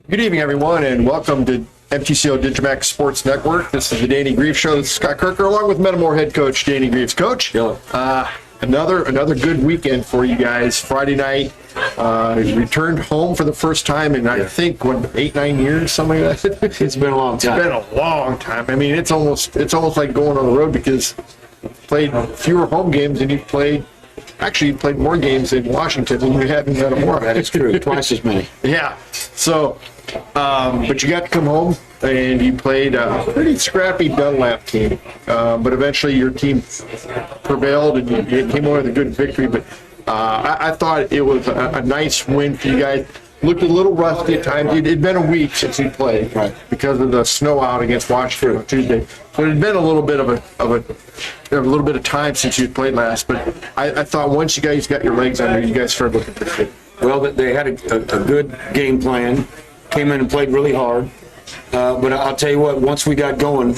Good evening, everyone, and welcome to MTCO digiMAX Sports Network. This is the Danny Grieves Show. This is Scott Kerker, along with Metamore head coach Danny Grieves. Coach, another good weekend for you guys. Friday night, returned home for the first time in I think 8-9 years, something like that. It's been a long time. It's been a long time. I mean, it's almost like going on the road because you played fewer home games and you played more games in Washington than you had in Metamore. That is true. Twice as many. Yeah. So, but you got to come home and you played a pretty scrappy Dunlap team. But eventually your team prevailed and you came away with a good victory. But I thought it was a nice win for you guys. Looked a little rusty at times. It'd been a week since you played, right, because of the snow out against Washington on Tuesday. So it had been a little bit of time since you played last. But I thought once you guys got your legs under, you guys started looking pretty good. Well, they had a good game plan. Came in and played really hard. But I'll tell you what, once we got going,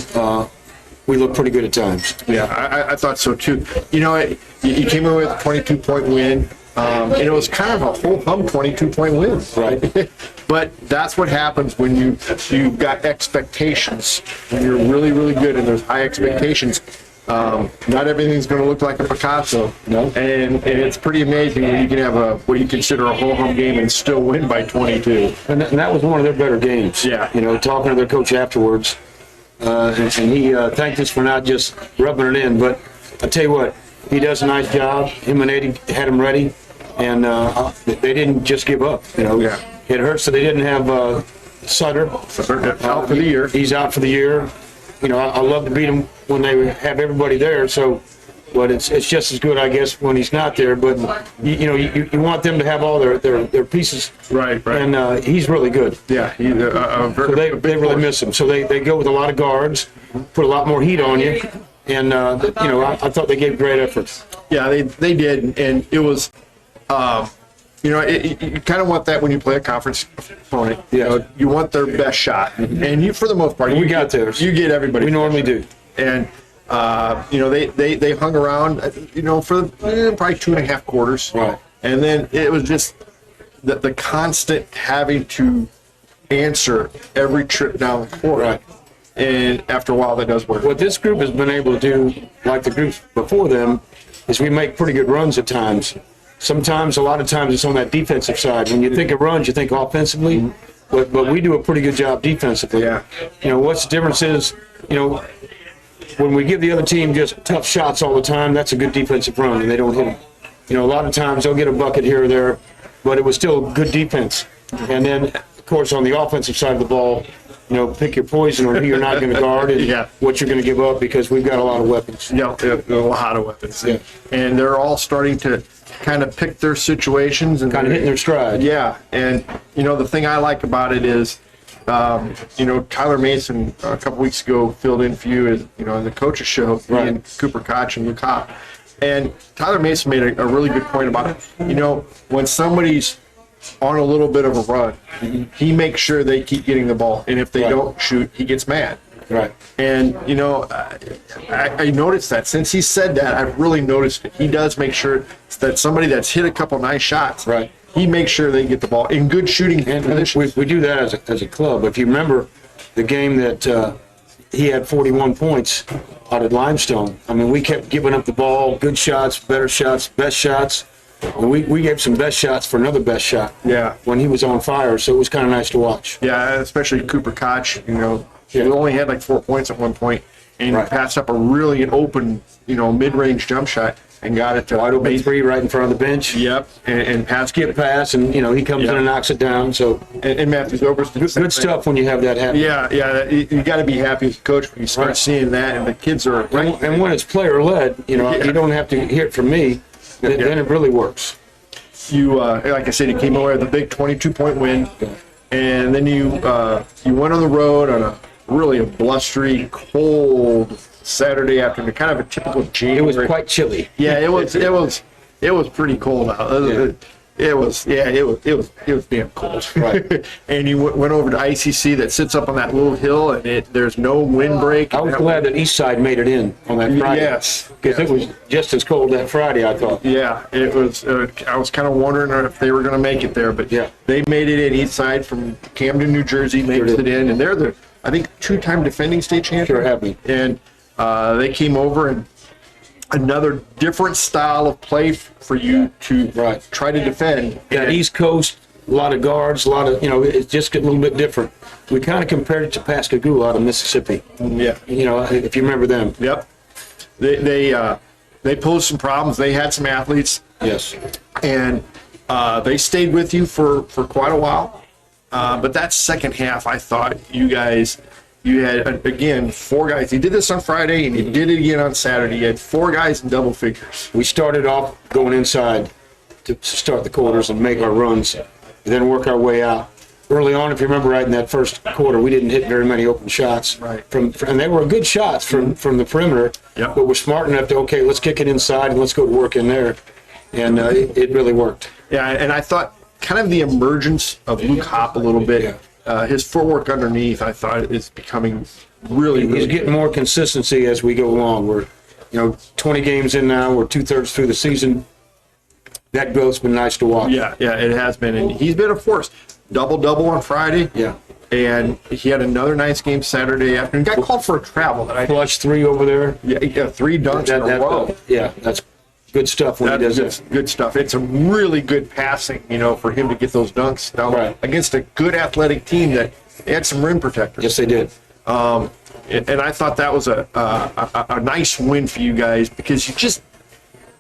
we looked pretty good at times. Yeah, I thought so too. You know, you came in with a 22-point win. And it was kind of a whole-hum 22-point win, right? But that's what happens when you've got expectations. When you're really, really good and there's high expectations, not everything's going to look like a Picasso. No. And it's pretty amazing when you can have what you consider a whole-hum game and still win by 22. And that was one of their better games. Yeah. You know, talking to their coach afterwards, and he thanked us for not just rubbing it in, but I tell you what, he does a nice job. Him and Eddie had him ready, and they didn't just give up. You know, yeah. It hurts that they didn't have Sutter out for the year. He's out for the year. You know, I love to beat him when they have everybody there. So, but it's just as good, I guess, when he's not there. But you want them to have all their pieces. Right. And he's really good. Yeah, he's so they really miss him. So they go with a lot of guards, put a lot more heat on you. And, I thought they gave great efforts. Yeah, they did. And it was, you kind of want that when you play a conference opponent. Yeah. You want their best shot. And you, for the most part, we got theirs. You get everybody. We normally do. And, they hung around, for probably 2.5 quarters. Right. And then it was just the constant having to answer every trip down the court. Right. And after a while, that does work. What this group has been able to do, like the groups before them, is we make pretty good runs at times. Sometimes, a lot of times, it's on that defensive side. When you think of runs, you think offensively, but we do a pretty good job defensively. Yeah. What's the difference is, when we give the other team just tough shots all the time, that's a good defensive run, and they don't hit them. A lot of times they'll get a bucket here or there, but it was still good defense. And then, of course, on the offensive side of the ball, pick your poison on who you're not going to guard and what you're going to give up, because we've got a lot of weapons. Yeah, a lot of weapons. Yeah. And they're all starting to kind of pick their situations and kind of hitting their stride. Yeah, and the thing I like about it is, Tyler Mason a couple weeks ago filled in for you as in the coaches show, right, and Cooper Koch and Luke Hopp. And Tyler Mason made a really good point about it. When somebody's on a little bit of a run, he makes sure they keep getting the ball, and if they don't shoot, he gets mad. Right. And I noticed that since he said that, I've really noticed it. He does make sure that somebody that's hit a couple nice shots, right, he makes sure they get the ball in good shooting conditions. We do that as a club. If you remember the game that he had 41 points out at Limestone, I mean, we kept giving up the ball, good shots, better shots, best shots. And we gave some best shots for another best shot. Yeah. When he was on fire, so it was kind of nice to watch. Yeah, especially Cooper Koch. He only had like 4 points at one point, and he passed up a really open, mid-range jump shot and got it to wide open three right in front of the bench. Yep, and skip pass, and he comes in and knocks it down. So and Matthews over good stuff when you have that happen. Yeah, you got to be happy as a coach when you start seeing that, and the kids are. And when it's player led, you don't have to hear it from me. Then it really works. You, like I said, you came away with a big 22-point win, and then you went on the road on a blustery, cold Saturday afternoon, kind of a typical January. It was quite chilly. Yeah, it was pretty cold out. It was damn cold. Right. And you went over to ICC that sits up on that little hill, and there's no windbreak. I was glad that East Side made it in on that Friday. Yes. Because it was just as cold that Friday, I thought. Yeah, it was. I was kind of wondering if they were going to make it there, but Yeah. they made it in. East Side from Camden, New Jersey, makes it in, and they're the, I think, 2-time defending state champion. Sure have been. And they came over, and another different style of play for you to try to defend. Yeah, East Coast, a lot of guards, a lot of, it's just a little bit different. We kind of compared it to Pascagoula out of Mississippi. Yeah. If you remember them. Yep. They posed some problems. They had some athletes. Yes. And they stayed with you for quite a while. But that second half, I thought you had, again, 4 guys. You did this on Friday, and you did it again on Saturday. You had 4 guys in double figures. We started off going inside to start the quarters and make our runs, and then work our way out. Early on, if you remember right, in that first quarter, we didn't hit very many open shots. Right. And they were good shots from the perimeter, Yep. but we're smart enough to, okay, let's kick it inside and let's go to work in there. And it really worked. Yeah, and I thought kind of the emergence of Luke Hopp a little bit. Yeah. His footwork underneath, I thought, is becoming really He's getting good. more consistency as we go along. We're, 20 games in now. We're 2/3 through the season. That growth's been nice to watch. Yeah, it has been, and he's been a force. Double on Friday. Yeah. And he had another nice game Saturday afternoon. Got called for a travel. Clutch 3 over there. Yeah, 3 dunks in a row. Yeah, that's good stuff when he does that. Good stuff. It's a really good passing, for him to get those dunks down against a good athletic team that had some rim protectors. Yes, they did. And I thought that was a nice win for you guys, because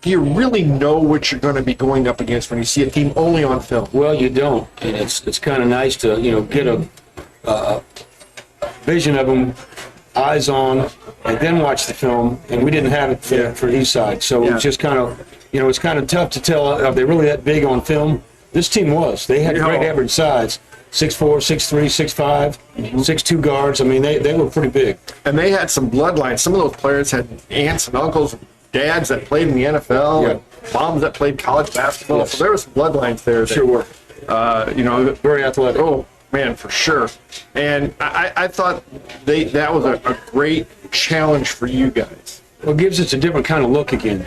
you really know what you're going to be going up against when you see a team only on film. Well, you don't, and it's kind of nice to get a vision of them, eyes on, and then watch the film. And we didn't have it for East Side, so it's just kind of it's kind of tough to tell, are they really that big on film? This team was. They had great average size. 6'4", 6'3", 6'5", 6'2" guards. I mean, they were pretty big. And they had some bloodlines. Some of those players had aunts and uncles, dads that played in the NFL, and moms that played college basketball. Yes. So there were some bloodlines there. Sure were. Very athletic. Oh, man, for sure. And I thought that was a great challenge for you guys. Well, it gives us a different kind of look again.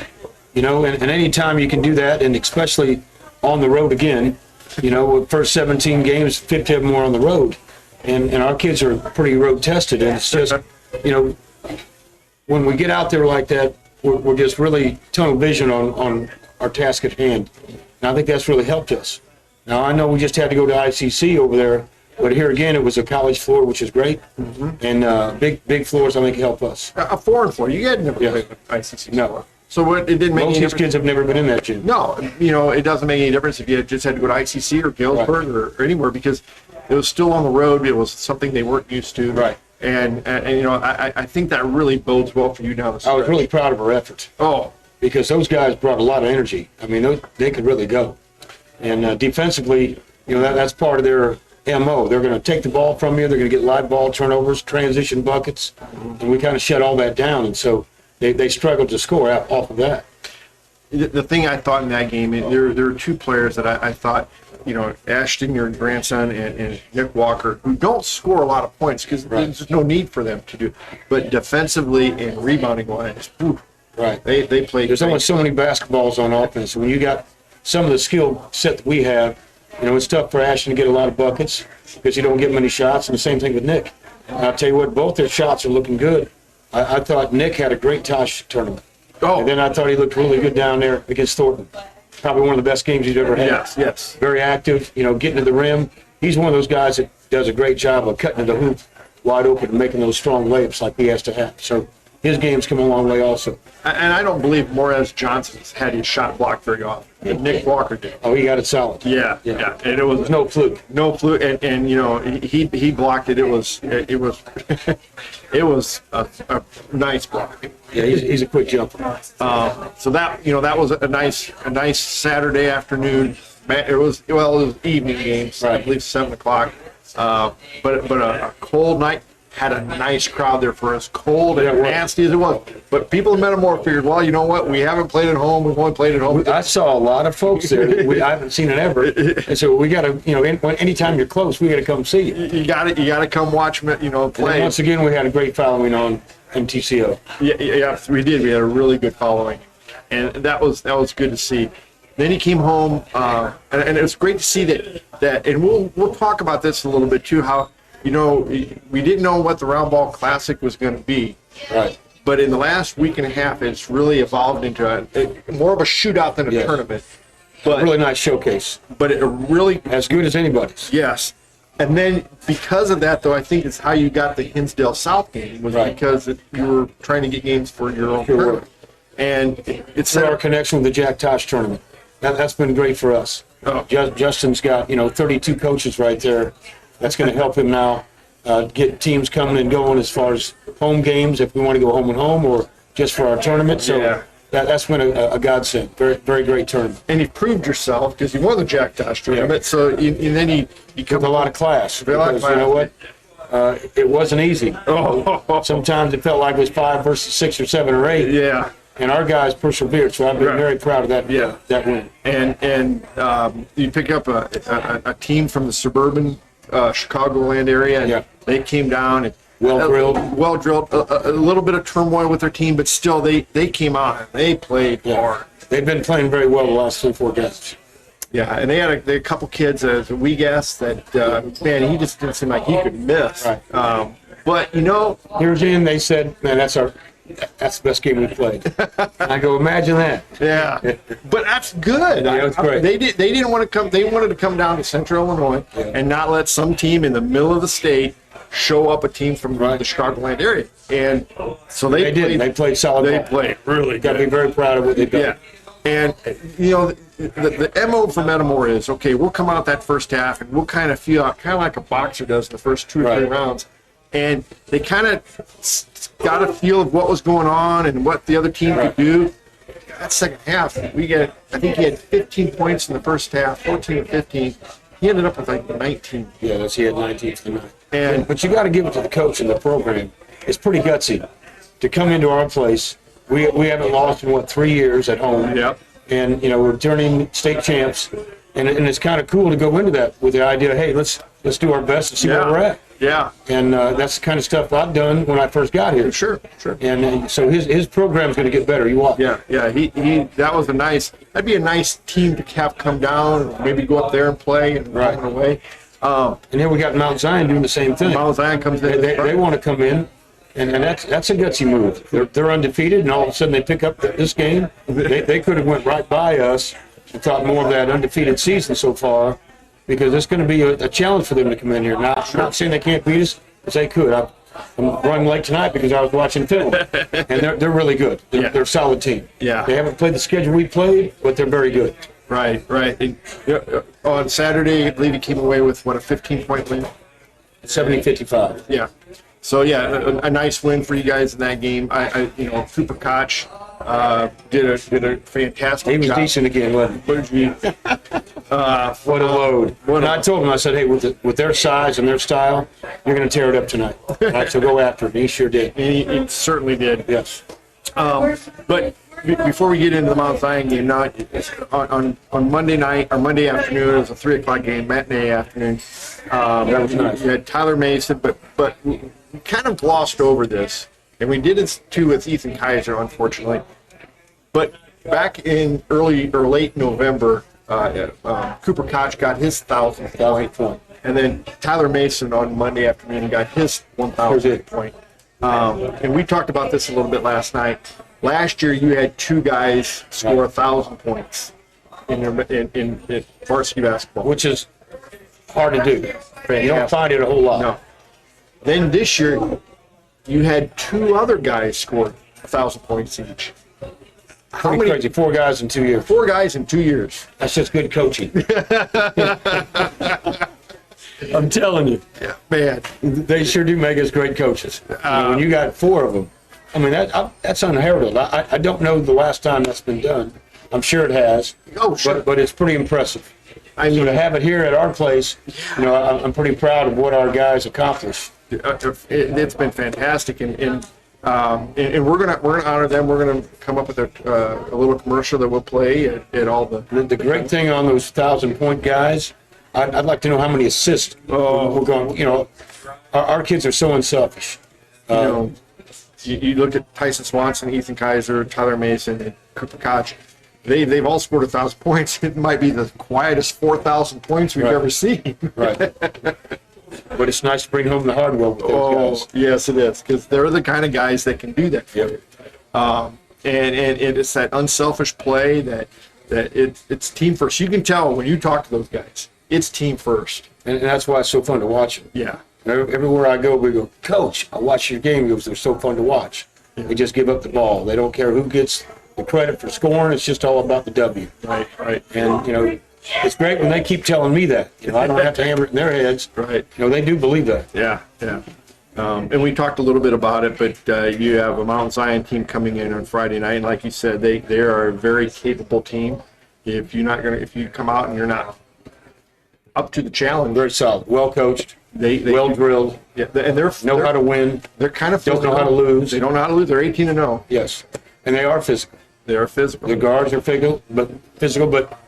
And any time you can do that, and especially on the road again, with first 17 games, 50 of them were on the road. And our kids are pretty road tested. And it's just, when we get out there like that, we're just really tunnel vision on our task at hand. And I think that's really helped us. Now, I know we just had to go to ICC over there, but here again, it was a college floor, which is great. And big floors, I think, help us. A 4-and-4. You had never played with ICC. No. So it didn't make Most any of these difference. kids have never been in that gym. No, it doesn't make any difference if you just had to go to ICC or Galesburg or anywhere, because it was still on the road. It was something they weren't used to. Right. And I think that really bodes well for you down the stretch. I was really proud of our effort. Oh, Because those guys brought a lot of energy. I mean, they could really go. And defensively, that's part of their MO. They're going to take the ball from you. They're going to get live ball turnovers, transition buckets, and we kind of shut all that down. And so they struggled to score off of that. the thing I thought in that game, there were 2 players that I thought, Ashton, your grandson, and Nick Walker, who don't score a lot of points because there's no need for them to do. But defensively and rebounding wise, they played. There's only so many basketballs on offense. When you got some of the skill set that we have, it's tough for Ashton to get a lot of buckets because you don't get many shots, and the same thing with Nick. And I'll tell you what, both their shots are looking good. I thought Nick had a great Tosh tournament. Oh. And then I thought he looked really good down there against Thornton. Probably one of the best games he's ever had. Yes. Very active, getting to the rim. He's one of those guys that does a great job of cutting to the hoop wide open and making those strong layups like he has to have. So his game's come a long way also. And I don't believe Morez Johnson's had his shot blocked very often. But Nick Walker did. Oh, he got it solid. Yeah. And it was no fluke. No fluke, and he blocked it. It was it was a nice block. Yeah, he's a quick jumper. So that was a nice Saturday afternoon. It was evening games. I believe 7 o'clock. But a cold night had a nice crowd there for us, cold and Yeah, it was. nasty as it was. But people in Metamora figured, well, you know what? We haven't played at home. We've only played at home. I saw a lot of folks there. I haven't seen it ever, and so we got to, anytime you're close, we got to come see you. You got to come watch me, And play. once again, we had a great following on MTCO. Yeah, we did. We had a really good following, and that was good to see. Then he came home, and it was great to see that. And we'll talk about this a little bit too. How we didn't know what the Round Ball Classic was going to be, Right. but in the last week and a half, it's really evolved into more of a shootout than a Yes. tournament. But Really nice showcase, but it really as good as anybody's. yes. And then because of that, though, I think it's how you got the Hinsdale South game was Right. because you were trying to get games for your own Sure. tournament. And it's Through our connection with the Jack Tosh tournament, that's been great for us. Oh. Justin's got 32 coaches right there. That's going to help him now get teams coming and going as far as home games if we want to go home and home or just for our tournament. So Yeah. that's been a godsend. Very, very great tournament. and you proved yourself because you won the Jack Tosh tournament. So and then you come With a lot of class. a lot of Because you know what? It wasn't easy. Oh, Sometimes it felt like it was 5 versus 6 or 7 or 8. yeah. And our guys persevered, so I've been Right. very proud of that. Yeah. That win. And you pick up a team from the suburban Chicagoland area. And Yeah. they came down and Well drilled. Well drilled. A little bit of turmoil with their team, but still they came out and they played hard. They've been playing very well the last 3-4 games. Yeah, and they had a couple kids, as we guessed, that man, he just didn't seem like he could miss. Right. But Here's in, they said, man, that's the best game we played. I go, imagine that. yeah, but that's good. Yeah, it's great. They didn't want to come. They wanted to come down to Central Illinois and not let some team in the middle of the state show up a team from the Chicagoland area. And so They did. They played solid They ball. played really Got to be good. very proud of what they've done. Yeah. And, the MO for Metamora is, okay, we'll come out that first half and we'll kind of feel out, kind of like a boxer does in the first 2 or 3 Right. rounds. And they kind of got a feel of what was going on and what the other team could do. That second half, I think he had 15 points in the first half, 14 or 15. He ended up with like 19. Yeah, he had 19 tonight. But you got to give it to the coach and the program. It's pretty gutsy to come into our place. We haven't lost in 3 years at home. Yep. And we're returning state champs, and it's kind of cool to go into that with the idea, hey, let's do our best and see where we're at. Yeah. And that's the kind of stuff I've done when I first got here. Sure. And so his program's going to get better. You watch. Yeah. That'd be a nice team to have come down, maybe go up there and play and Right. run away. And then we got Mount Zion doing the same thing. Mount Zion comes in. They want to come in, and that's a gutsy move. They're undefeated, and all of a sudden they pick up this game. They could have went right by us and thought more of that undefeated season so far, because it's going to be a challenge for them to come in here. Not saying they can't beat us, because they could. I'm running late tonight because I was watching film, and they're really good. They're a solid team. Yeah. They haven't played the schedule we played, but they're very good. Right. And, on Saturday, I believe he came away with, a 15-point win? 70-55. Yeah. So, yeah, a nice win for you guys in that game. Cooper Koch did a fantastic He was job. decent again, wasn't he? What a load. And I told him, I said, hey, with their size and their style, you're going to tear it up tonight. Right, so go after it. And he sure did. He certainly did. Yes. But before we get into the Mount Zion game, now on Monday night or Monday afternoon, it was a 3:00 game, matinee afternoon. That was nice. You had Tyler Mason, but we kind of glossed over this, and we did it too with Ethan Kaiser, unfortunately. But back in early or late November, Cooper Koch got his 1,000th point, and then Tyler Mason on Monday afternoon got his 1,000th point. And we talked about this a little bit last night. Last year, you had 2 guys score 1,000 points in varsity basketball. Which is hard to do. You don't find it a whole lot. No. Then this year, you had 2 other guys score 1,000 points each. How Pretty many? crazy. 4 guys in 2 years. 4 guys in 2 years. That's just good coaching. I'm telling you. Yeah, man. They sure do make us great coaches. When you got 4 of them, I mean, that's unheard of. I don't know the last time that's been done. I'm sure it has. Oh, sure. But it's pretty impressive. I So mean, to have it here at our place, I'm pretty proud of what our guys accomplished. it's been fantastic, and we're gonna honor them. We're gonna come up with a little commercial that we'll play at all the. The great thing on those 1,000-point guys, I'd like to know how many assists we're going. You know, our kids are so unselfish. You know, you look at Tyson Swanson, Ethan Kaiser, Tyler Mason, and Cooper Koch. They've all scored 1,000 points. It might be the quietest 4,000 points we've ever seen. Right. But it's nice to bring home the hardware with those guys. Yes, it is, because they're the kind of guys that can do that for Yep. you. And it's that unselfish play that it's team first. You can tell when you talk to those guys, it's team first. And that's why it's so fun to watch them. Yeah. Everywhere I go, we go, Coach, I watch your game. He goes, they're so fun to watch. They just give up the ball. They don't care who gets the credit for scoring. It's just all about the W. Right. And, you know, it's great when they keep telling me that. You know, I don't have to hammer it in their heads. Right. You know, they do believe that. Yeah. And we talked a little bit about it, but you have a Mount Zion team coming in on Friday night, and like you said, they are a very capable team. If you come out and you're not up to the challenge, Very solid, well coached, they well drilled, yeah, and they're know how to win. They're kind of Don't know how to lose. They don't know how to lose. They're 18-0. Yes, and they are physical. They are physical. The guards are physical, but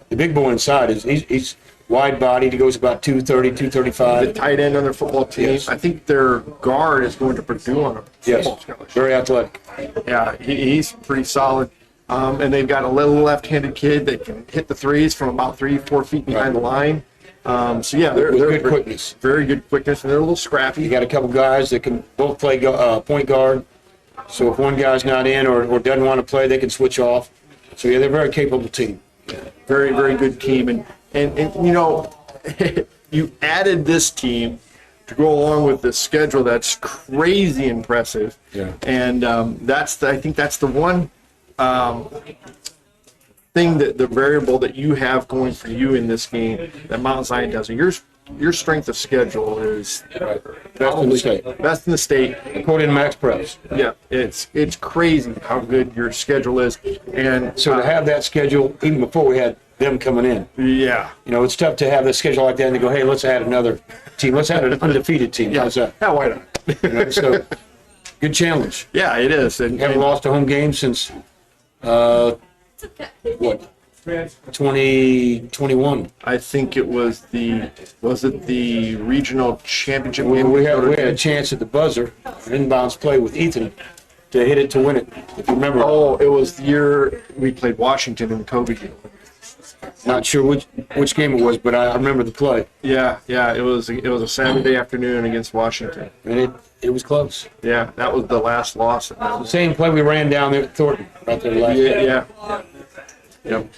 the big boy inside he's wide bodied. He goes about 230, The 235. tight end on their football team. Yes. I think their guard is going to Purdue on a Yes, football scholarship. very athletic. Yeah, he's pretty solid. And they've got a little left-handed kid that can hit the threes from about 3-4 feet behind the line. So yeah, they're With good quickness. very good quickness, and they're a little scrappy. You got a couple guys that can both play point guard. So if one guy's not in or doesn't want to play, they can switch off. So yeah, they're a very capable team. Very, very good team. And you know, you added this team to go along with the schedule that's crazy impressive. Yeah. And I think that's the one thing, that the variable that you have going for you in this game that Mount Zion doesn't. Your strength of schedule is Best in the state. best in the state. According to Max Preps. Yeah, it's crazy how good your schedule is. And So to have that schedule, even before we had them coming in, yeah. you know, it's tough to have the schedule like that and to go, hey, let's add another team. Let's add an undefeated team. How's that? Yeah, why not? You know, so good challenge. Yeah, it is. And Haven't lost a home game since, what, 2021. I think it was the regional championship We game? had a chance at the buzzer, an inbounds play with Ethan to hit it to win it, if you remember. Oh, it was the year we played Washington in the COVID game. Not sure which game it was, but I remember the play. Yeah, it was a Saturday afternoon against Washington. And it was close. Yeah, that was the last loss. The same play we ran down there at Thornton, right there last year. Yeah. Yep.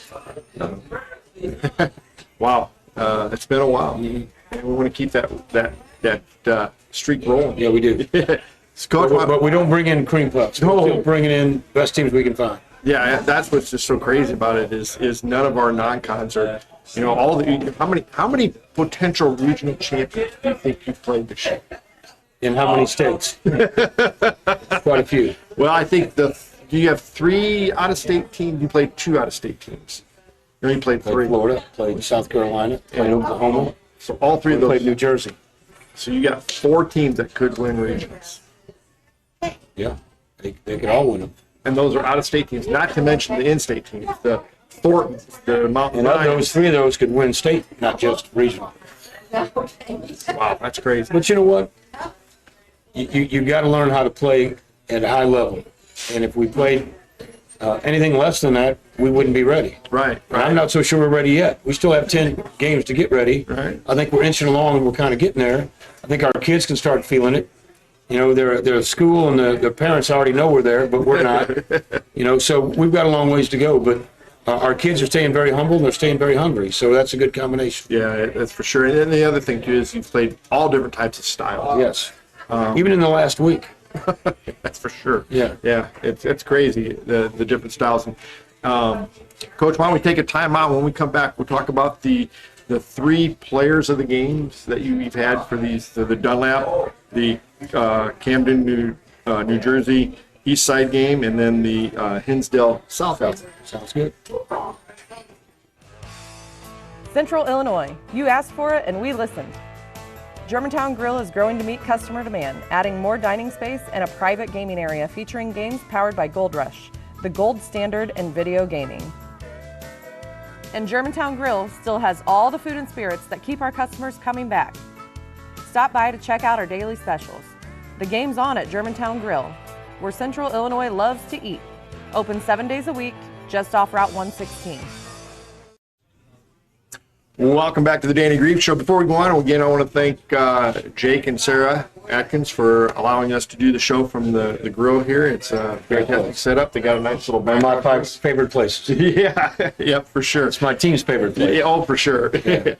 Wow. It's been a while. And we want to keep that streak rolling. Yeah, we do. Coach, But we don't bring in cream puffs. No. We're still bringing in best teams we can find. yeah, that's what's just so crazy about it is none of our non-cons are, you know, all the how many potential regional champions do you think you've played this year? In how many states? Quite a few. Well, I think you have 3 out-of-state teams. You played 2 out-of-state teams. You only played 3. Played Florida, played South Carolina, played Oklahoma, So all 3 of those. played New Jersey. So you got 4 teams that could win regions, Yeah, they could all win them. and those are out-of-state teams. Not to mention the in-state teams, the Thorntons, the Mountain And of Lions. those, 3 of those could win state, not just regional. Wow, that's crazy. But you know what? You got to learn how to play at a high level. And if we played anything less than that, we wouldn't be ready. Right. And I'm not so sure we're ready yet. We still have 10 games to get ready. Right. I think we're inching along and we're kind of getting there. I think our kids can start feeling it. You know, they're at school and their parents already know we're there, but we're not. You know, so we've got a long ways to go. But our kids are staying very humble and they're staying very hungry. So that's a good combination. Yeah, that's for sure. And then the other thing too is you've played all different types of styles. Yes. Even in the last week. That's for sure. Yeah. It's crazy the different styles. And, Coach, why don't we take a timeout? When we come back, we'll talk about the 3 players of the games that you've had for these the Dunlap, the Camden, New Jersey East Side game, and then the Hinsdale South game. Sounds good. Central Illinois, you asked for it and we listened. Germantown Grill is growing to meet customer demand, adding more dining space and a private gaming area featuring games powered by Gold Rush, the gold standard in video gaming. And Germantown Grill still has all the food and spirits that keep our customers coming back. Stop by to check out our daily specials. The game's on at Germantown Grill, where Central Illinois loves to eat. Open 7 days a week, just off Route 116. Welcome back to the Danny Grieves Show. Before we go on, again, I want to thank Jake and Sarah Atkins for allowing us to do the show from the grill here. It's a fantastic setup. They got a nice little back. One of my 5 favorite places. Yeah, yep, for sure. It's my team's favorite place. Yeah, oh, for sure. Yeah.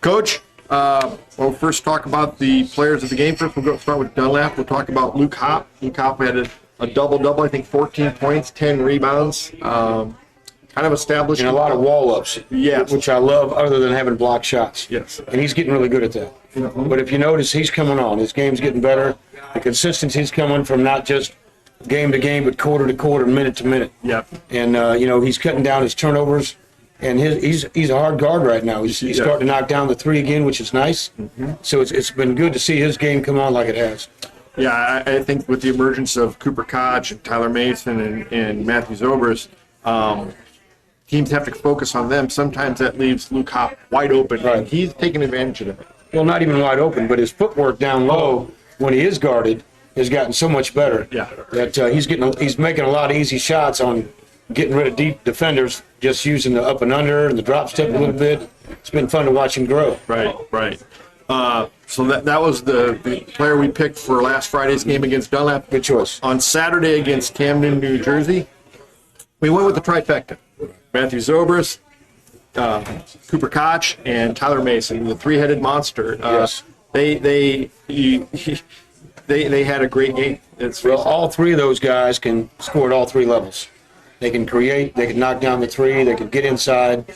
Coach, we'll first talk about the players of the game. First, we'll start with Dunlap. We'll talk about Luke Hopp. Luke Hopp had a double-double, I think 14 points, 10 rebounds. Kind of established. And a lot of wall-ups, yes, which I love, other than having block shots. Yes. And he's getting really good at that. Mm-hmm. But if you notice, he's coming on. His game's getting better. The consistency's coming from not just game to game, but quarter to quarter, minute to minute. Yep. And, he's cutting down his turnovers. And he's a hard guard right now. He's starting to knock down the three again, which is nice. Mm-hmm. So it's been good to see his game come on like it has. Yeah, I think with the emergence of Cooper Koch and Tyler Mason and Matthew Zobrist, teams have to focus on them. Sometimes that leaves Luke Hopp wide open, right. And he's taking advantage of it. Well, not even wide open, but his footwork down low when he is guarded has gotten so much better. Yeah. That he's making a lot of easy shots on getting rid of deep defenders, just using the up and under and the drop step a little bit. It's been fun to watch him grow. Right. So that was the player we picked for last Friday's game against Dunlap. Good choice. On Saturday against Camden, New Jersey, we went with the trifecta. Matthew Zobrist, Cooper Koch, and Tyler Mason, the three-headed monster. Yes. They had a great game. Well, all three of those guys can score at all three levels. They can create, they can knock down the three, they can get inside.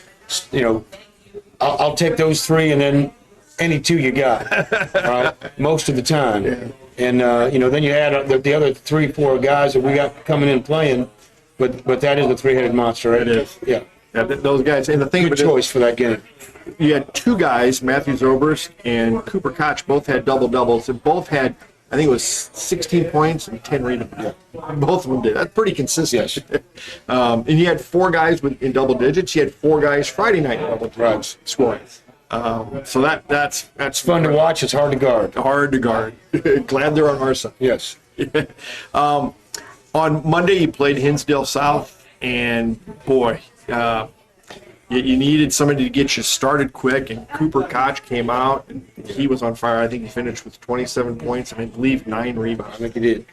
I'll take those three and then any two you got, right? Most of the time. Yeah. And, then you add the other 3-4 guys that we got coming in playing, but that is a three-headed monster, right? It is. Yeah. Those guys. And the thing Good choice for that game. You had two guys, Matthew Zobrist and Cooper Koch, both had double-doubles. And both had, I think it was 16 points and 10 rebounds. Yeah. Both of them did. That's pretty consistent. Yes. And you had four guys in double digits. You had four guys Friday night in double digits scoring. So that's fun to watch. It's hard to guard. Hard to guard. Glad they're on our side. Yes. On Monday, you played Hinsdale South, and boy, you needed somebody to get you started quick, and Cooper Koch came out, and he was on fire. I think he finished with 27 points, and I believe 9 rebounds. I think he did.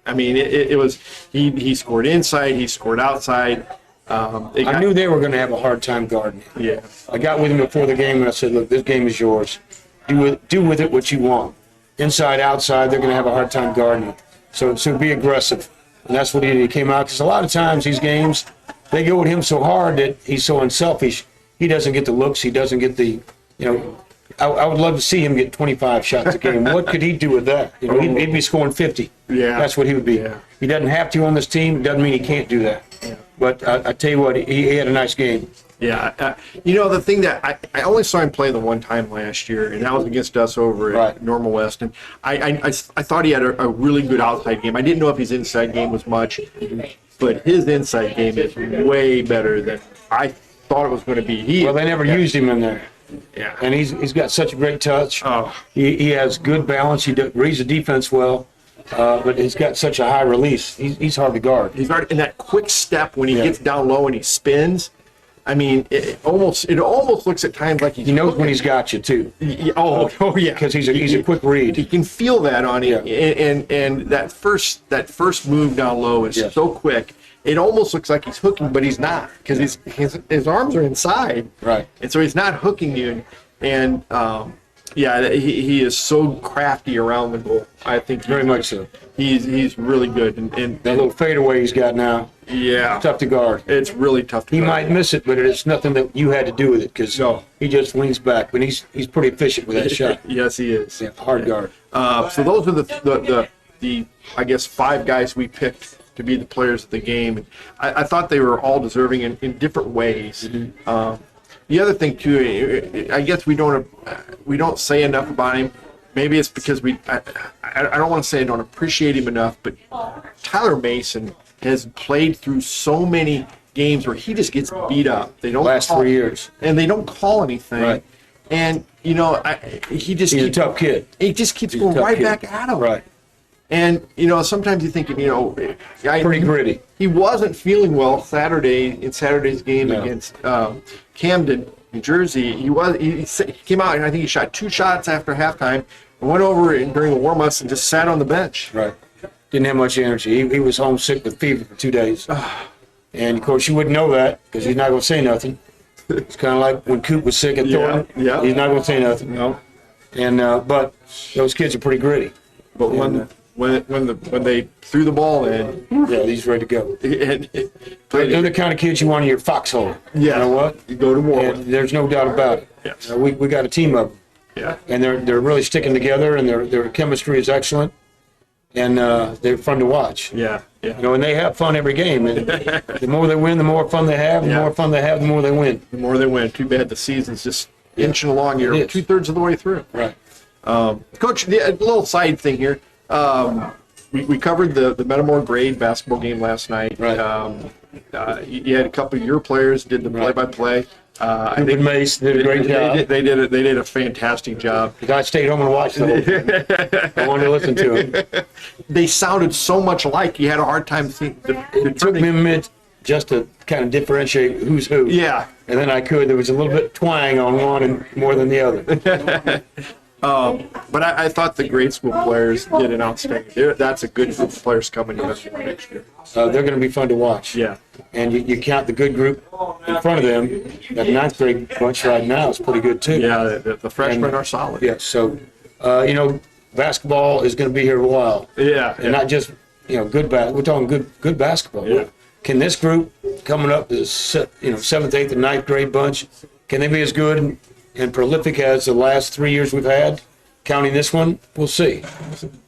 I mean, it was he scored inside, he scored outside. I knew they were going to have a hard time guarding him. Yeah. I got with him before the game, and I said, look, this game is yours. Do with it what you want. Inside, outside, they're going to have a hard time guarding it. So be aggressive. And that's what he did. He came out, because a lot of times these games, they go with him so hard that he's so unselfish. He doesn't get the looks. He doesn't get the, I would love to see him get 25 shots a game. What could he do with that? He'd be scoring 50. Yeah. That's what he would be. Yeah. He doesn't have to on this team. Doesn't mean he can't do that. Yeah. But I tell you what, he had a nice game. Yeah. The thing that I only saw him play the one time last year, and that was against us over at Normal West. And I thought he had a really good outside game. I didn't know if his inside game was much, but his inside game is way better than I thought it was going to be. They never used him in there. Yeah. And he's got such a great touch. Oh. He has good balance. He reads the defense well. But he's got such a high release. He's hard to guard. He's hard, and that quick step when he gets down low and he spins. I mean, it almost looks at times like he knows when he's got you too. Yeah, because he's a quick read. He can feel that on him, and that first move down low is so quick. It almost looks like he's hooking, but he's not, because his arms are inside, right? And so he's not hooking you, and he is so crafty around the goal. I think very much so. He's really good, and that little fadeaway he's got now. Yeah, it's tough to guard. It's really tough to guard. He might miss it, but it's nothing that you had to do with it, because he just leans back. But he's pretty efficient with that shot. Yes, he is. Yeah, hard guard. So those are the I guess 5 guys we picked to be the players of the game. And I thought they were all deserving in different ways. the other thing too, I guess we don't say enough about him. Maybe it's because I don't want to say I don't appreciate him enough, but Tyler Mason has played through so many games where he just gets beat up. They don't Last 3 years. and they don't call anything. Right. And he's a tough kid. He just keeps He's a going tough right kid. back at him. Right. And sometimes you think Pretty gritty. He wasn't feeling well in Saturday's game No. against Camden, New Jersey. He came out and I think he shot 2 shots after halftime and went over during the warm-ups and just sat on the bench. Right. Didn't have much energy. He was homesick with fever for 2 days. And, of course, you wouldn't know that because he's not going to say nothing. It's kind of like when Coop was sick at Thornton. Yeah. He's not going to say nothing. No. And but those kids are pretty gritty. But when they threw the ball in, Yeah, he's ready to go. and They're the kind of kids you want in your foxhole. Yeah. You know what? You go to war And with. there's no doubt about it. Yes. We got a team of them. Yeah. And they're really sticking together, and their chemistry is excellent, and they're fun to watch. Yeah. Yeah. And they have fun every game. And the more they win, the more fun they have. The Yeah. more fun they have, the more they win. The more they win. Too bad the season's just inching along. You're It is. 2/3 of the way through. Right. Coach, a little side thing here. We covered the Metamore grade basketball game last night. Right. You had a couple of your players did the play-by-play. I Coop and Mace did a great job. They did a fantastic job. I stayed home and watched the whole thing. I wanted to listen to them. They sounded so much alike. You had a hard time seeing. It took me a minute just to kind of differentiate who's who. Yeah. And then I could. There was a little bit twang on one and more than the other. But I thought the grade school players did an outstanding. That's a good group of players coming in next year. They're going to be fun to watch. Yeah. And you count the good group in front of them. That 9th grade bunch right now is pretty good too. Yeah, the freshmen are solid. Yeah. So, basketball is going to be here a while. Yeah. And not just good we're talking good basketball. Yeah. Can this group coming up, the 7th, 8th, and 9th grade bunch, can they be as good and prolific as the last 3 years we've had? Counting this one, we'll see.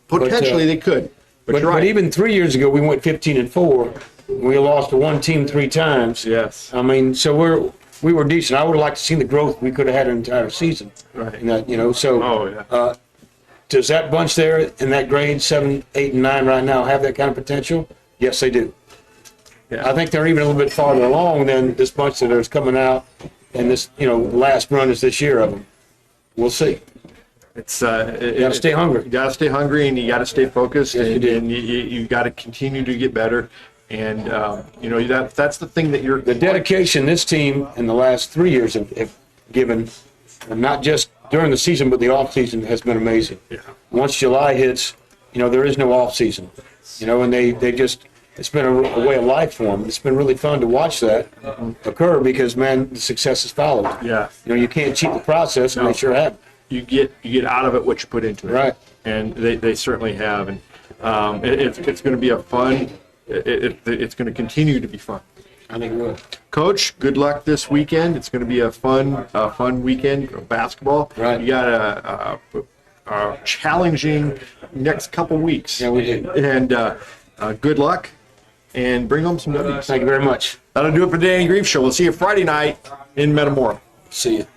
Potentially they could. But you're right. But even 3 years ago, we went 15-4. We lost to one team 3 times. Yes. I mean, so we were decent. I would have liked to see the growth we could have had an entire season. Right. And that, so. Oh, yeah. Does that bunch there in that grade 7, 8, and 9 right now have that kind of potential? Yes, they do. Yeah. I think they're even a little bit farther along than this bunch that is coming out, and this last run is this year of them. We'll see. It's You got to stay hungry. You got to stay hungry, and you got to stay focused, Yes, you and, do. and you got to continue to get better. And that's the thing that you're The dedication this team in the last 3 years have given, and not just during the season, but the off season has been amazing. Yeah. Once July hits, there is no off season. And they just, it's been a way of life for them. It's been really fun to watch that occur because, man, the success has followed. Yeah. You can't cheat the process, and No. they sure have. you get out of it what you put into it. Right. And they certainly have. And it's going to be a fun. It's going to continue to be fun. I think it will. Coach, good luck this weekend. It's going to be a fun weekend of basketball. Right. You got a challenging next couple weeks. Yeah, we do. And good luck, and bring home some W's. Thank you very much. That'll do it for today in Grieves Show. We'll see you Friday night in Metamora. See you.